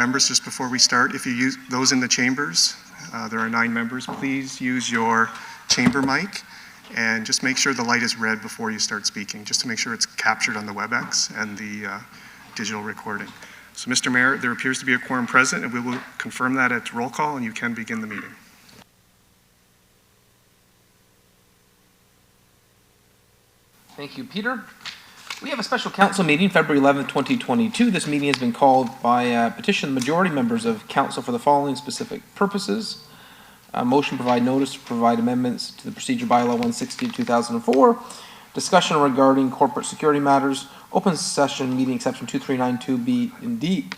Members, just before we start, if you use those in the chambers, there are 9 members, please use your chamber mic and just make sure the light is red before you start speaking, just to make sure it's captured on the WebEx and the digital recording. So, Mr. Mayor, there appears to be a quorum present, and we will confirm that at roll call, and you can begin the meeting. Thank you, Peter. We have a special council meeting, February 11th, 2022. This meeting has been called by petition majority members of council for the following specific purposes. Motion to provide notice to provide amendments to the Procedural Bylaw 160/2004. Discussion regarding corporate security matters. Open session meeting exception 2392B and D.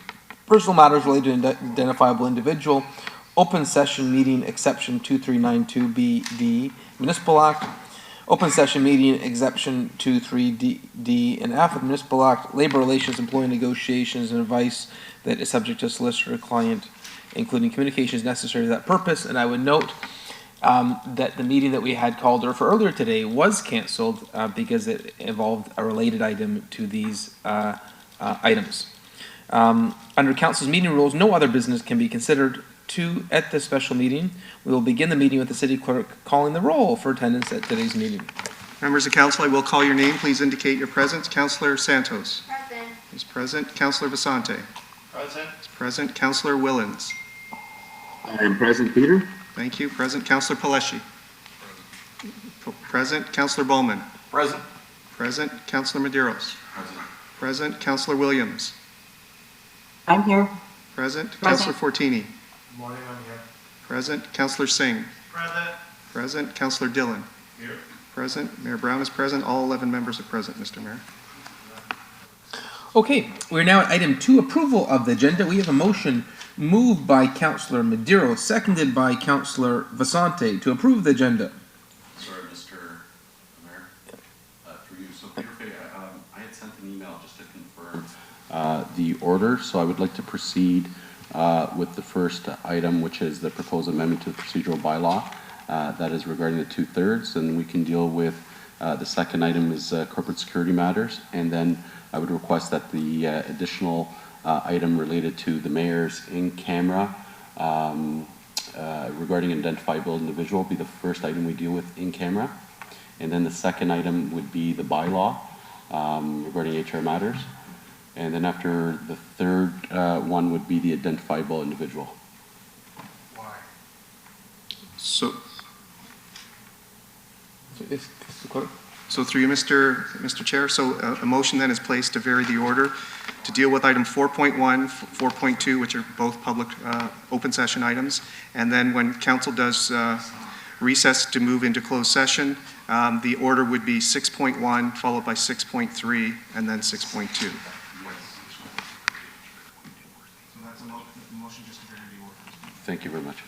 Personal matters related to an identifiable individual. Open session meeting exception 2392B D. Municipal Act. Open session meeting exception 23D and F of the Municipal Act, labor relations, employee negotiations, and advice that is subject to solicitor client, including communications necessary to that purpose. And I would note that the meeting that we had called for earlier today was canceled because it involved a related item to these items. Under council's meeting rules, no other business can be considered at this special meeting. We will begin the meeting with the city clerk calling the roll for attendance at today's meeting. Members of council, I will call your name. Please indicate your presence. Councillor Santos. Present. Is present. Councillor Vasante. Present. Is present. Councillor Willens. I am present, Peter. Thank you. Present. Councillor Paleshi. Present. Councillor Bowman. Present. Present. Councillor Medeiros. Present. Present. Councillor Williams. I'm here. Present. Councillor Fortini. Good morning, I'm here. Present. Councillor Singh. Present. Present. Councillor Dillon. Here. Present. Mayor Brown is present. All 11 members are present, Mr. Mayor. Okay, we're now at item 2, approval of the agenda. We have a motion moved by Councillor Medeiros, seconded by Councillor Vasante to approve the agenda. Sorry, Mr. Mayor, through you. So Peter Fay, I had sent an email just to confirm the order. So I would like to proceed with the first item, which is the proposed amendment to the procedural bylaw. That is regarding the 2/3, and we can deal with the second item is corporate security matters, and then I would request that the additional item related to the mayor's in-camera regarding identifiable individual be the first item we deal with in camera, and then the second item would be the bylaw regarding HR matters. And then after the third one would be the identifiable individual. Why? So So through you, Mr. Chair, so a motion then is placed to vary the order to deal with item 4.1, 4.2, which are both public open session items. And then when council does recess to move into closed session, the order would be 6.1 followed by 6.3 and then 6.2. Thank you very much.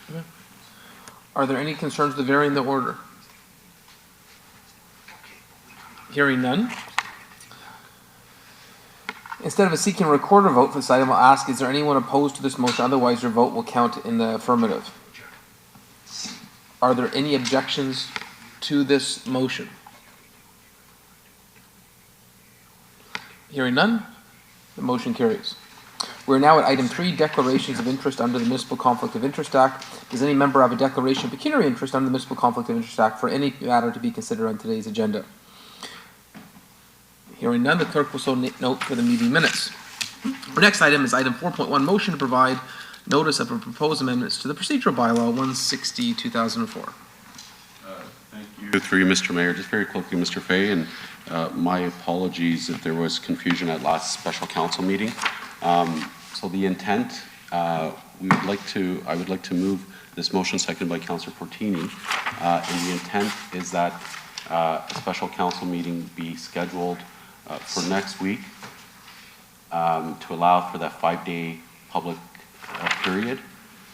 are there any concerns with varying the order? Hearing none. Instead of seeking a recorder vote for this item, I'll ask, is there anyone opposed to this motion? Otherwise, your vote will count in the affirmative. Are there any objections to this motion? Hearing none, the motion carries. We're now at item 3, declarations of interest under the Municipal Conflict of Interest Act. Does any member have a declaration of pecuniary interest under the Municipal Conflict of Interest Act for any matter to be considered on today's agenda? Hearing none, the clerk will so note for the meeting minutes. Our next item is item 4.1, motion to provide notice of a proposed amendments to the Procedural Bylaw 160/2004. Thank you. Through you, Mr. Mayor, just very quickly, Mr. Fay, and my apologies if there was confusion at last special council meeting. So the intent, I would like to move this motion seconded by Councillor Fortini, and the intent is that a special council meeting be scheduled for next week to allow for that 5-day public period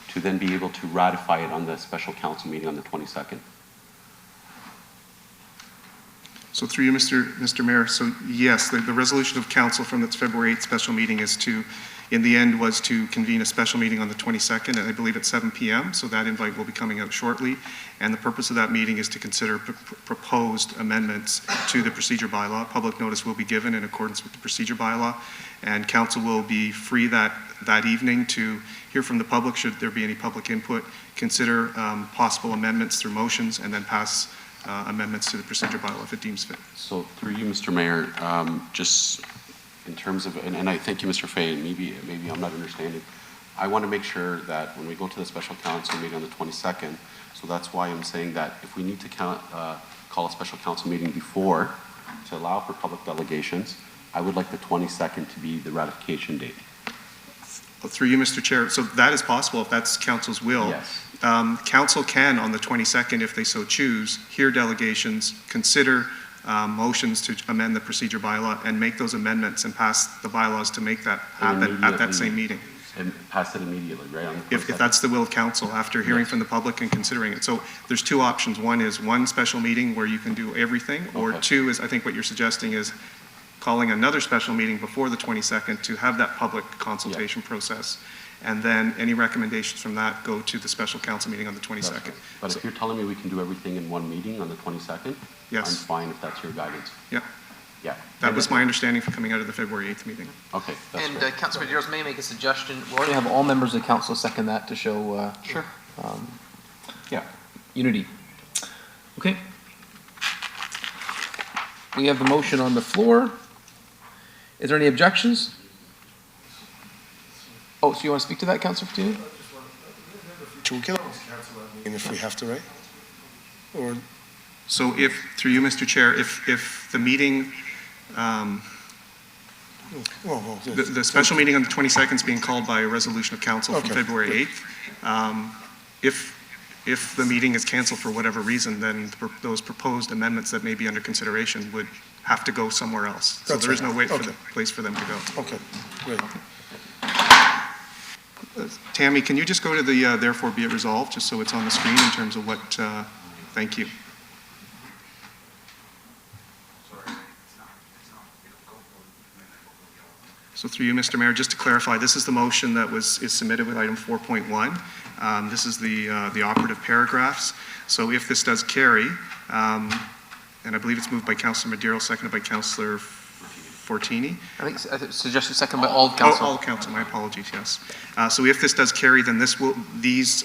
to then be able to ratify it on the special council meeting on the 22nd. So through you, Mr. Mayor, so yes, the resolution of council from its February 8th special meeting is to in the end was to convene a special meeting on the 22nd, and I believe at 7 p.m., so that invite will be coming out shortly. And the purpose of that meeting is to consider proposed amendments to the procedure bylaw. Public notice will be given in accordance with the procedure bylaw, and council will be free that evening to hear from the public should there be any public input, consider possible amendments through motions, and then pass amendments to the procedure bylaw if it deems fit. So through you, Mr. Mayor, just in terms of, and I thank you, Mr. Fay, and maybe I'm not understanding. I want to make sure that when we go to the special council meeting on the 22nd, so that's why I'm saying that if we need to call a special council meeting before to allow for public delegations, I would like the 22nd to be the ratification date. Through you, Mr. Chair, so that is possible if that's council's will. Yes. Council can, on the 22nd, if they so choose, hear delegations, consider motions to amend the procedure bylaw, and make those amendments and pass the bylaws to make that happen at that same meeting. And pass it immediately, right? On the If 22nd? that's the will of council, after hearing from the public and considering it. So there's two options. One is one special meeting where you can do everything, or Okay. two is, I think what you're suggesting is calling another special meeting before the 22nd to have that public consultation process. And then any recommendations from that go to the special council meeting on the 22nd. That's right. But if you're telling me we can do everything in one meeting on the 22nd, Yes. I'm fine if that's your guidance. Yeah, Yeah. that was my understanding from coming out of the February 8th meeting. Okay, that's And great. Councilor Medeiros may I make a suggestion. We'll already have all members of council second that to show, unity. Okay. We have the motion on the floor. Is there any objections? Oh, so you want to speak to that, Councilor Fortini? We can always cancel that meeting if we have to, right? Or, So if, through you, Mr. Chair, if the meeting, the special meeting on the 22nd is being called by a resolution of council from Okay. February 8th, if the meeting is canceled for whatever reason, then those proposed amendments that may be under consideration would have to go somewhere else. So That's there is right. no Okay. place for them to go. okay, great. Tammy, can you just go to the therefore be it resolved, just so it's on the screen in terms of what, thank you. So through you, Mr. Mayor, just to clarify, this is the motion that is submitted with item 4.1. This is the operative paragraphs. So if this does carry, and I believe it's moved by Councilor Medeiros, seconded by Councilor Fortini. I think suggested second by all of Oh, council. all council, my apologies, yes. So if this does carry, then these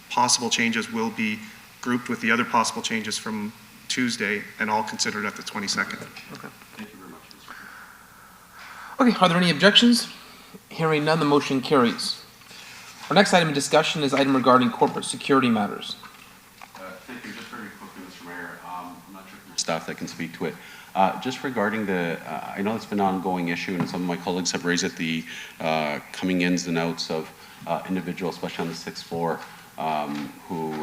possible changes will be grouped with the other possible changes from Tuesday and all considered at the 22nd. Okay, are there any objections? Hearing none, the motion carries. Our next item of discussion is item regarding corporate security matters. Thank you. Just very quickly, Mr. Mayor, I'm not sure if there's staff that can speak to it. Just regarding the, I know it's been an ongoing issue, and some of my colleagues have raised it, the coming ins and outs of individuals, especially on the 6th floor, who,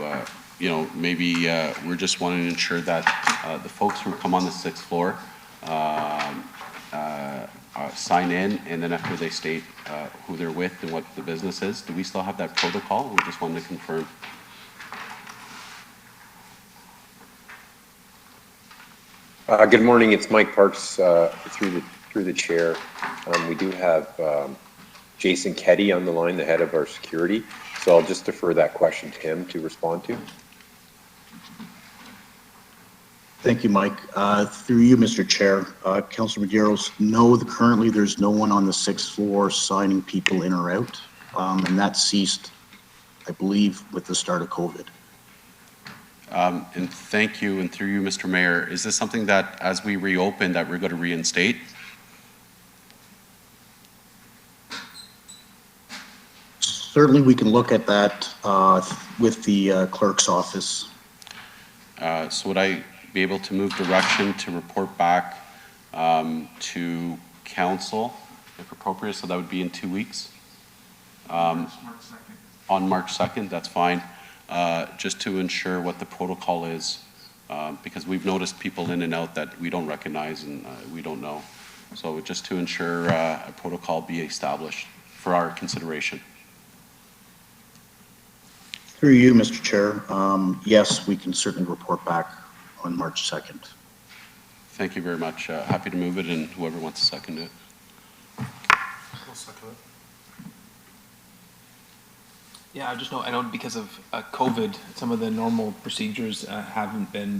maybe we're just wanting to ensure that the folks who come on the 6th floor sign in, and then after they state who they're with and what the business is. Do we still have that protocol? We just wanted to confirm. Good morning, it's Mike Parks through the chair. We do have Jason Keddy on the line, the head of our security, so I'll just defer that question to him to respond to. Thank you, Mike. Through you, Mr. Chair, Councilor Medeiros, no, currently there's no one on the 6th floor signing people in or out, and that ceased, I believe, with the start of COVID. And thank you, and through you, Mr. Mayor, is this something that, as we reopen, that we're going to reinstate? Certainly, we can look at that with the clerk's office. So would I be able to move direction to report back to council, if appropriate, so that would be in 2 weeks? On March 2nd, that's fine. Just to ensure what the protocol is, because we've noticed people in and out that we don't recognize and we don't know. So just to ensure a protocol be established for our consideration. Through you, Mr. Chair, yes, we can certainly report back on March 2nd. Thank you very much. Happy to move it, and whoever wants to second it. I'll second it. Yeah, I know because of COVID, some of the normal procedures haven't been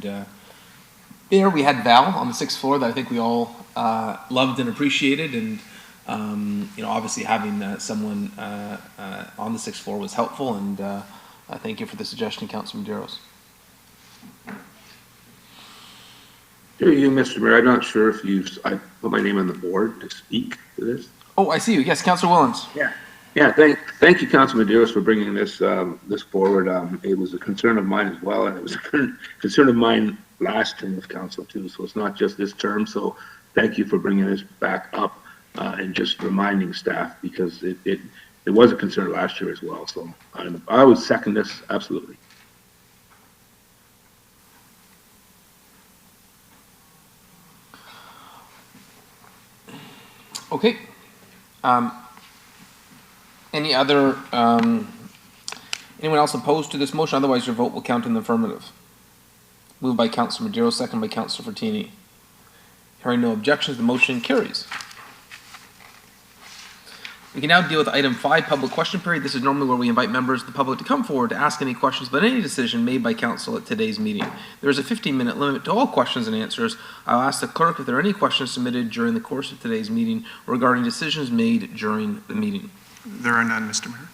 there. We had Val on the sixth floor that I think we all loved and appreciated, and obviously having someone on the sixth floor was helpful. And thank you for the suggestion, Councilor Medeiros. Through you, Mr. Mayor, I'm not sure if I put my name on the board to speak to this. Oh, I see you. Yes, Councilor Willens. Yeah, thank you, Councilman Medeiros, for bringing this forward. It was a concern of mine as well, and it was a concern of mine last term of council too. So it's not just this term. So thank you for bringing this back up and just reminding staff, because it was a concern last year as well. So I would second this absolutely. Okay. Any other, anyone else opposed to this motion? Otherwise, your vote will count in the affirmative. Moved by Councilor Medeiros, second by Councilor Fortini. Hearing no objections, the motion carries. We can now deal with item 5, public question period. This is normally where we invite members of the public to come forward to ask any questions about any decision made by council at today's meeting. There is a 15-minute limit to all questions and answers. I'll ask the clerk if there are any questions submitted during the course of today's meeting regarding decisions made during the meeting. There are none, Mr. Mayor.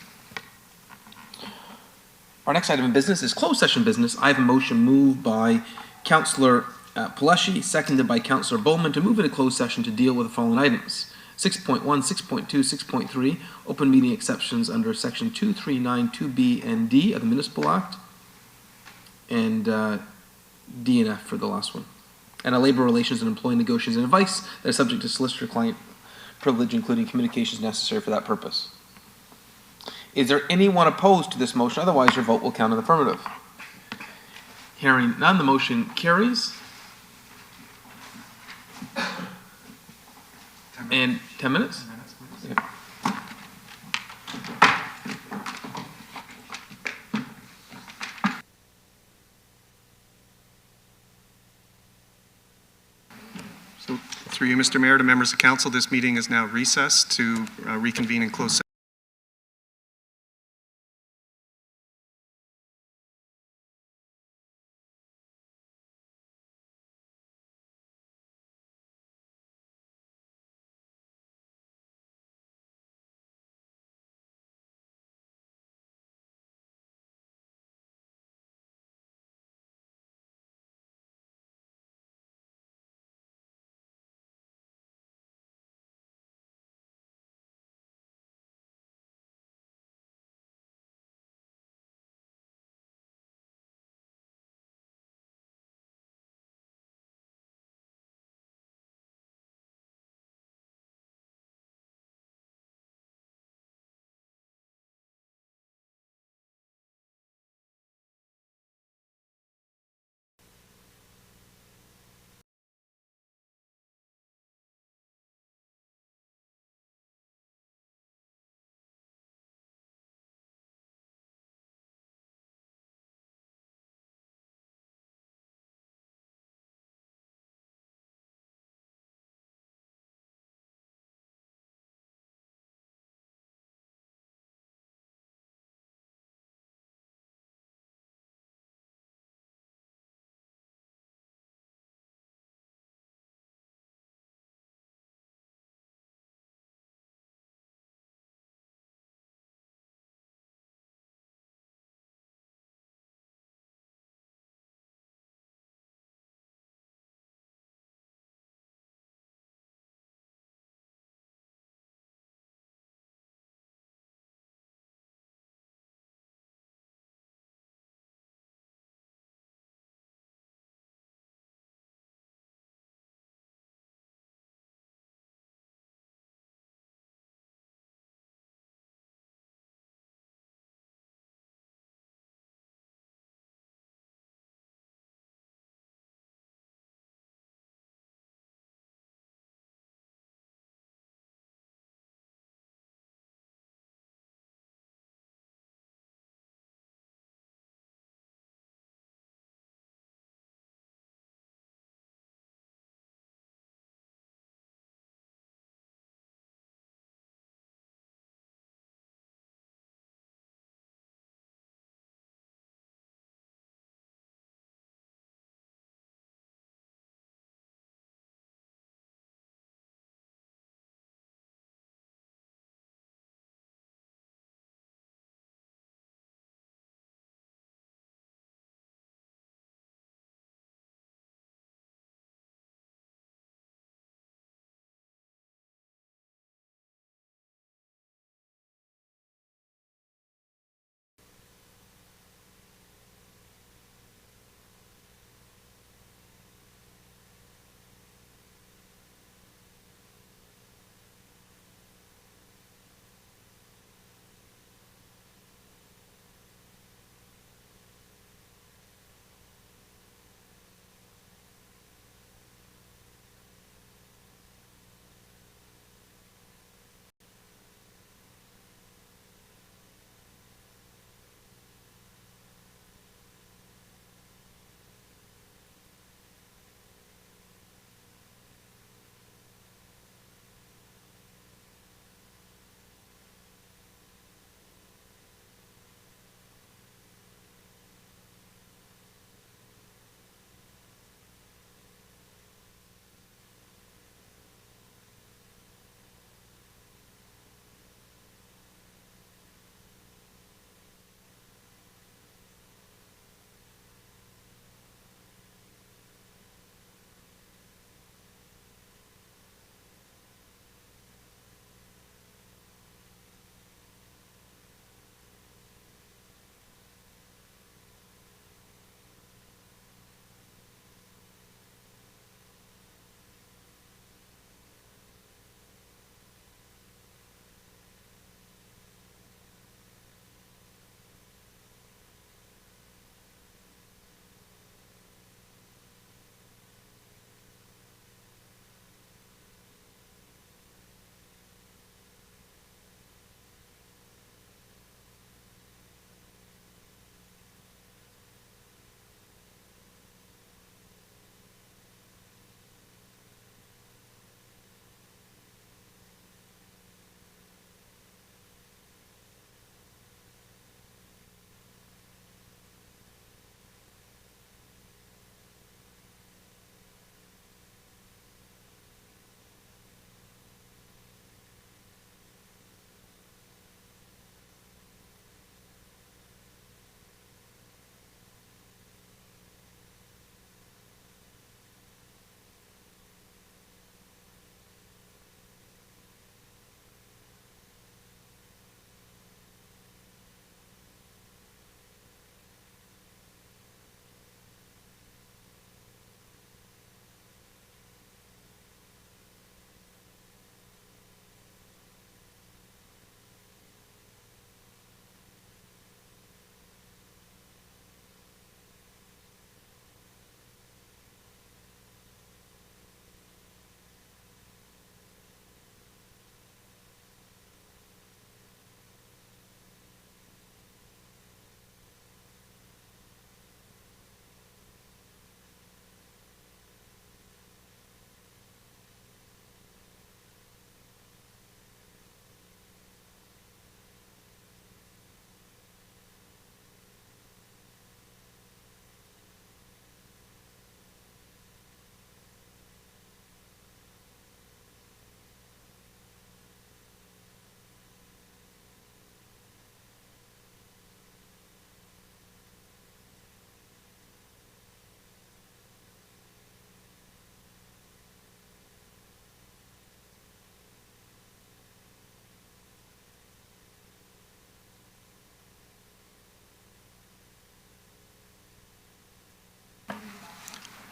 Our next item of business is closed session business. I have a motion moved by Councillor Paleshi, seconded by Councillor Bowman, to move into closed session to deal with the following items. 6.1, 6.2, 6.3, open meeting exceptions under section 2392B and D of the Municipal Act, and D and F for the last one. And a labor relations and employee negotiations and advice that is subject to solicitor-client privilege, including communications necessary for that purpose. Is there anyone opposed to this motion? Otherwise, your vote will count in the affirmative. Hearing none, the motion carries. And 10 minutes? Okay. So through you, Mr. Mayor, to members of council, this meeting is now recessed to reconvene in closed session.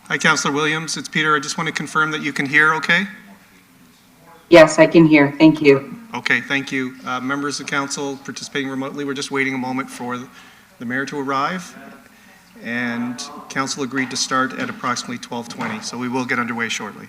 Hi, Councillor Williams. It's Peter. I just want to confirm that you can hear okay? Yes, I can hear. Thank you. Okay, thank you. Members of council participating remotely, we're just waiting a moment for the mayor to arrive. And council agreed to start at approximately 12:20, so we will get underway shortly.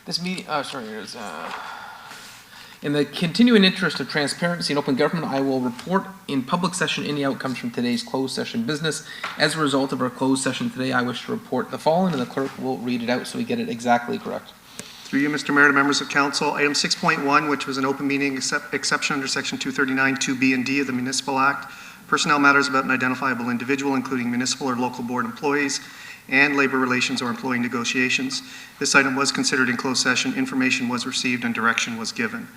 This meeting, in the continuing interest of transparency and open government, I will report in public session any outcomes from today's closed session business. As a result of our closed session today, I wish to report the following, and the clerk will read it out so we get it exactly correct. Through you, Mr. Mayor, to members of council, item 6.1, which was an open meeting exception under section 239 2B and D of the Municipal Act, personnel matters about an identifiable individual, including municipal or local board employees, and labor relations or employee negotiations. This item was considered in closed session. Information was received and direction was given.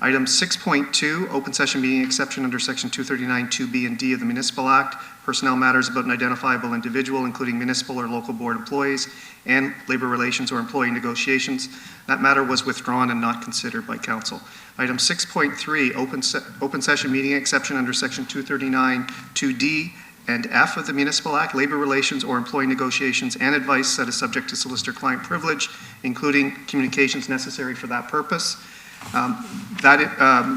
Item 6.2, open session meeting exception under section 239 2B and D of the Municipal Act, personnel matters about an identifiable individual, including municipal or local board employees, and labor relations or employee negotiations. That matter was withdrawn and not considered by council. Item 6.3, open session meeting exception under section 239 2D and F of the Municipal Act, labor relations or employee negotiations and advice that is subject to solicitor-client privilege, including communications necessary for that purpose. That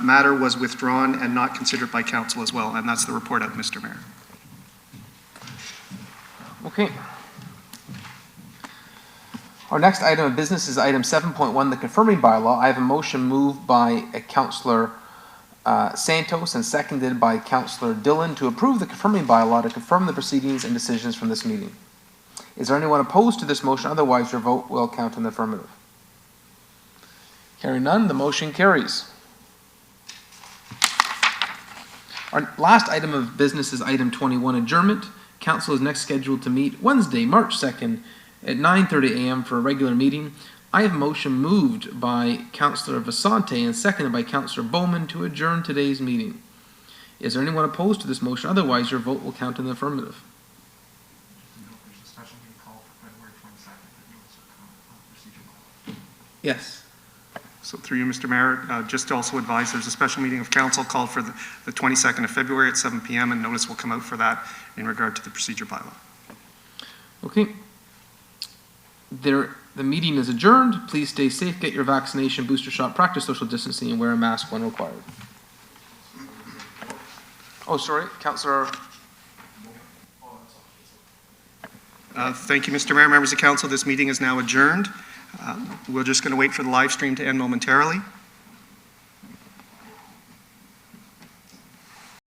matter was withdrawn and not considered by council as well, and that's the report out, Mr. Mayor. Okay. Our next item of business is item 7.1, the confirming bylaw. I have a motion moved by Councillor Santos and seconded by Councillor Dillon to approve the confirming bylaw to confirm the proceedings and decisions from this meeting. Is there anyone opposed to this motion? Otherwise, your vote will count in the affirmative. Hearing none, the motion carries. Our last item of business is item 21, adjournment. Council is next scheduled to meet Wednesday, March 2nd at 9:30 a.m. for a regular meeting. I have a motion moved by Councillor Vasante and seconded by Councillor Bowman to adjourn today's meeting. Is there anyone opposed to this motion? Otherwise, your vote will count in the affirmative. There's a special meeting called for February 22nd. Yes. So through you, Mr. Mayor, just to also advise, there's a special meeting of council called for the 22nd of February at 7 PM, and notice will come out for that in regard to the procedure bylaw. Okay. The meeting is adjourned. Please stay safe, get your vaccination, booster shot, practice social distancing, and wear a mask when required. Oh, sorry, Councillor. Thank you, Mr. Mayor, members of council. This meeting is now adjourned. We're just going to wait for the live stream to end momentarily.